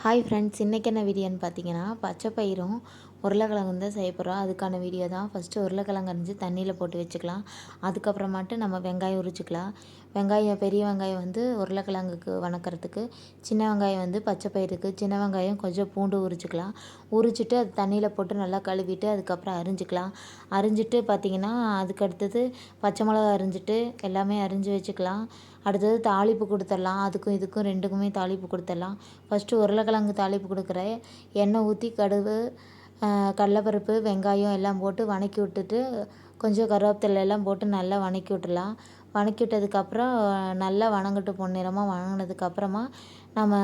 Hi friends, இன்றைக்கி என்ன வீடியோன்னு பார்த்தீங்கன்னா, பச்சை பயிரும் உருளைக்கிழங்கும் தான் செய்ய போகிறோம். அதுக்கான வீடியோ தான். ஃபஸ்ட்டு உருளைக்கிழங்கு அரிஞ்சு தண்ணியில் போட்டு வச்சுக்கலாம். அதுக்கப்புறமாட்டு நம்ம வெங்காயம் உரிச்சிக்கலாம். பெரிய வெங்காயம் வந்து உருளைக்கிழங்குக்கு வணக்கிறதுக்கு, சின்ன வெங்காயம் வந்து பச்சை பயிருக்கு, சின்ன வெங்காயம் கொஞ்சம் பூண்டு உரிச்சிக்கலாம். உரிச்சிட்டு அது தண்ணியில் போட்டு நல்லா கழுவிட்டு அதுக்கப்புறம் அரிஞ்சிக்கலாம். அரிஞ்சிட்டு பார்த்திங்கன்னா, அதுக்கு அடுத்தது பச்சை மிளகா அரிஞ்சிட்டு எல்லாமே அரிஞ்சு வச்சுக்கலாம். அடுத்தது தாளிப்பு கொடுத்துடலாம். அதுக்கும் இதுக்கும் ரெண்டுக்குமே தாளிப்பு கொடுத்துடலாம். ஃபஸ்ட்டு உருளைக்கிழங்கு தாளிப்பு கொடுக்குறேன். எண்ணெய் ஊற்றி கடுகு, கடலைப்பருப்பு, வெங்காயம் எல்லாம் போட்டு வதக்கி விட்டுட்டு கொஞ்சம் கருவேப்பிலை எல்லாம் போட்டு நல்லா வதக்கி விட்டுடலாம். வதக்கி விட்டதுக்கப்புறம் நல்லா வதங்கட்டு பொன்னிறமாக வதங்கினதுக்கப்புறமா நம்ம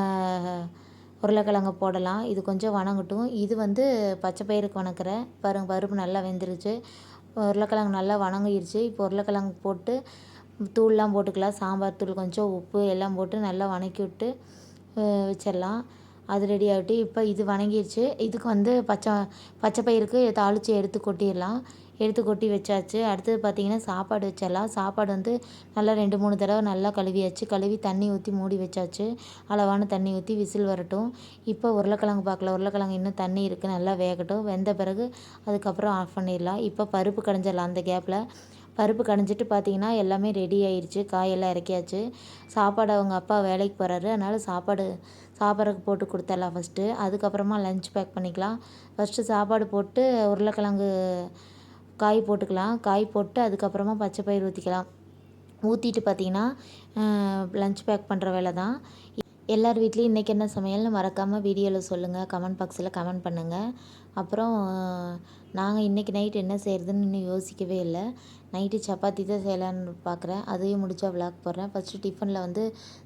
உருளைக்கிழங்க போடலாம். இது கொஞ்சம் வதங்கட்டும். இது வந்து பச்சை பயிருக்கு வதக்குறேன். பருப்பு நல்லா வெந்துருச்சு. உருளைக்கிழங்கு நல்லா வதங்கிருச்சு. இப்போ உருளைக்கிழங்கு போட்டு தூள்லாம் போட்டுக்கலாம். சாம்பார் தூள், கொஞ்சம் உப்பு எல்லாம் போட்டு நல்லா வதக்கி விட்டு வச்சிடலாம். அது ரெடி ஆகிட்டு இப்போ இது வதங்கிருச்சு. இதுக்கு வந்து பச்சை பயிருக்கு தாளித்து எடுத்து கொட்டிடலாம். எடுத்து கொட்டி வச்சாச்சு. அடுத்தது பார்த்திங்கன்னா சாப்பாடு வச்சிடலாம். சாப்பாடு வந்து நல்லா 2-3 தடவை நல்லா கழுவியாச்சு. கழுவி தண்ணி ஊற்றி மூடி வச்சாச்சு. அளவான தண்ணி ஊற்றி விசில் வரட்டும். இப்போ உருளைக்கிழங்கு பார்க்கலாம். உருளைக்கிழங்கு இன்னும் தண்ணி இருக்குது, நல்லா வேகட்டும். வெந்த பிறகு அதுக்கப்புறம் ஆஃப் பண்ணிடலாம். இப்போ பருப்பு கடைஞ்சிடலாம். அந்த கேப்பில் பருப்பு கடைஞ்சிட்டு பார்த்திங்கன்னா எல்லாமே ரெடி ஆயிடுச்சு. காயெல்லாம் இறக்கியாச்சு. சாப்பாடு அவங்க அப்பா வேலைக்கு போகிறாரு, அதனால் சாப்பாடுக்கு போட்டு கொடுத்துடலாம் ஃபஸ்ட்டு. அதுக்கப்புறமா லஞ்ச் பேக் பண்ணிக்கலாம். ஃபஸ்ட்டு சாப்பாடு போட்டு உருளைக்கிழங்கு காய் போட்டுக்கலாம். காய் போட்டு அதுக்கப்புறமா பச்சை பயிர் ஊற்றிக்கலாம். ஊற்றிட்டு பார்த்திங்கன்னா லஞ்ச் பேக் பண்ணுற வேலை தான். எல்லார் வீட்லேயும் இன்றைக்கி என்ன சமையல்னு மறக்காமல் வீடியோவில் சொல்லுங்கள். கமெண்ட் பாக்ஸில் கமெண்ட் பண்ணுங்கள். அப்புறம் நாங்கள் இன்றைக்கி நைட் என்ன செய்கிறதுன்னு இன்னும் யோசிக்கவே இல்லை. நைட்டு சப்பாத்தி தான் செய்யலான்னு பார்க்குறேன். அதையும் முடித்தா விளாக் போடுறேன். ஃபஸ்ட்டு டிஃபனில் வந்து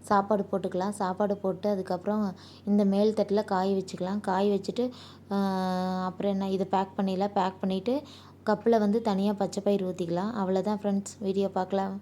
சாப்பாடு போட்டுக்கலாம். சாப்பாடு போட்டு அதுக்கப்புறம் இந்த மேல் தட்டில் காய் வச்சுக்கலாம். காய் வச்சுட்டு அப்புறம் என்ன, இதை பேக் பண்ணிடலாம். பேக் பண்ணிவிட்டு கப்பில் வந்து தனியாக பச்சை பயிர் ஊற்றிக்கலாம். அவ்வளோதான் ஃப்ரெண்ட்ஸ். வீடியோ பார்க்கலாம்.